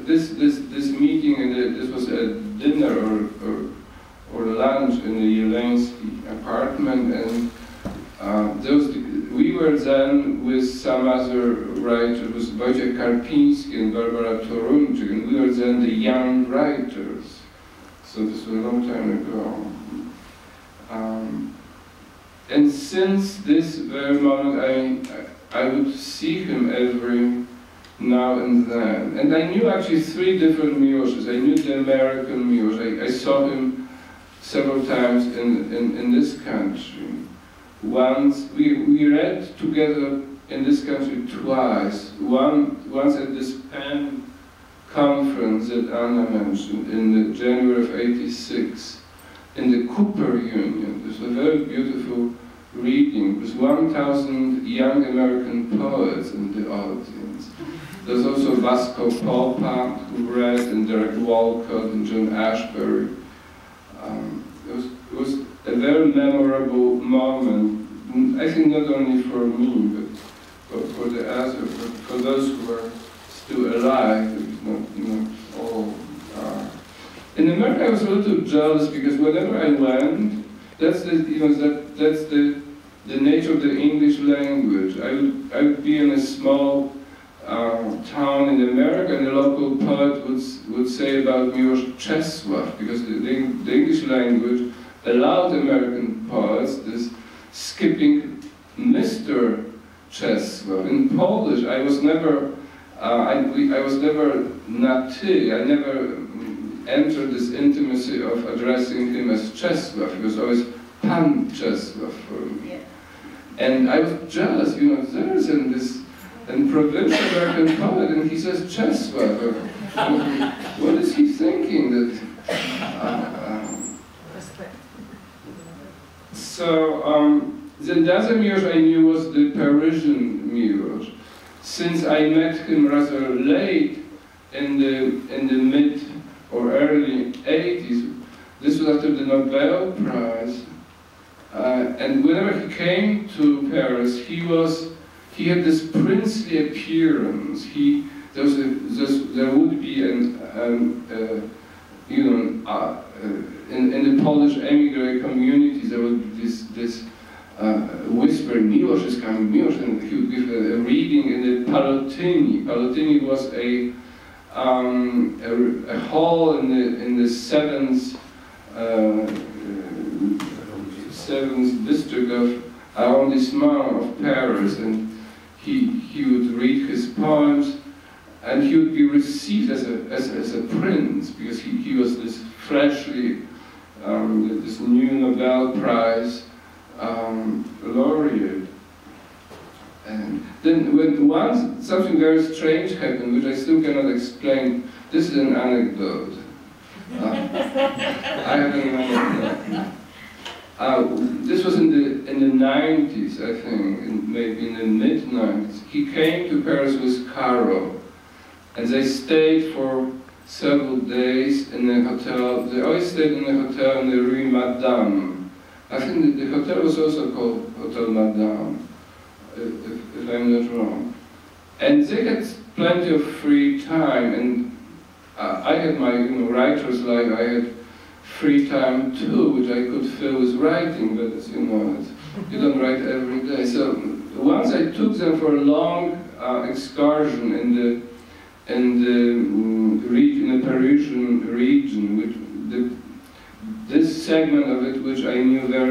this meeting, and this was a dinner or lunch in the Jeleński apartment, and we were then with some other writers, with Wojciech Karpiński and Barbara Torunczyk, and we were then the young writers. So this was a long time ago. And since this very moment, I would see him every now and then. And I knew actually 3 different Miloshes. I knew the American Milosz. I saw him several times in this country. Once, we read together in this country twice. Once at this PEN conference that Anna mentioned in January of '86 in the Cooper Union. This was a very beautiful reading. It was 1,000 young American poets in the audience. There was also Vasco Polpak who read, and Derek Walcott and John Ashbery. It was a very memorable moment, I think not only for me, but for the others, for those who are still alive, not all are. In America I was a little jealous because whenever I went, that's the nature of the English language. I would be in a small town in America, and the local poet would say about Milosz Czesław, because the English language allowed American poets this skipping Mr. Czesław. In Polish, I was never na ty. I never entered this intimacy of addressing him as Czesław. He was always Pan Czesław for me. Yeah. And I was jealous, there's this provincial American poet, and he says Czesław. What is he thinking? That the other Milosz I knew was the Parisian Milosz. Since I met him rather late in the mid or early 80s, this was after the Nobel Prize, and whenever he came to Paris, he had this princely appearance. There would be in the Polish emigre community, there would be this whispering, Milosz is coming, Milosz, and he would give a reading in the Palotyni. Palotyni was a hall in the seventh district of arrondissement of Paris, and he would read his poems, and he would be received as a prince, because he was this freshly, this new Nobel Prize laureate. And then when once something very strange happened, which I still cannot explain, this is an anecdote. I have an anecdote. This was in the 90s, I think, maybe in the mid-90s. He came to Paris with Caro, and they stayed for several days in a hotel. They always stayed in a hotel in the Rue Madame. I think the hotel was also called Hotel Madame, if I'm not wrong. And they had plenty of free time, and I had my writer's life. I had free time too, which I could fill with writing, but as you know, you don't write every day. So once I took them for a long excursion in the Parisian region, this segment of it which I knew very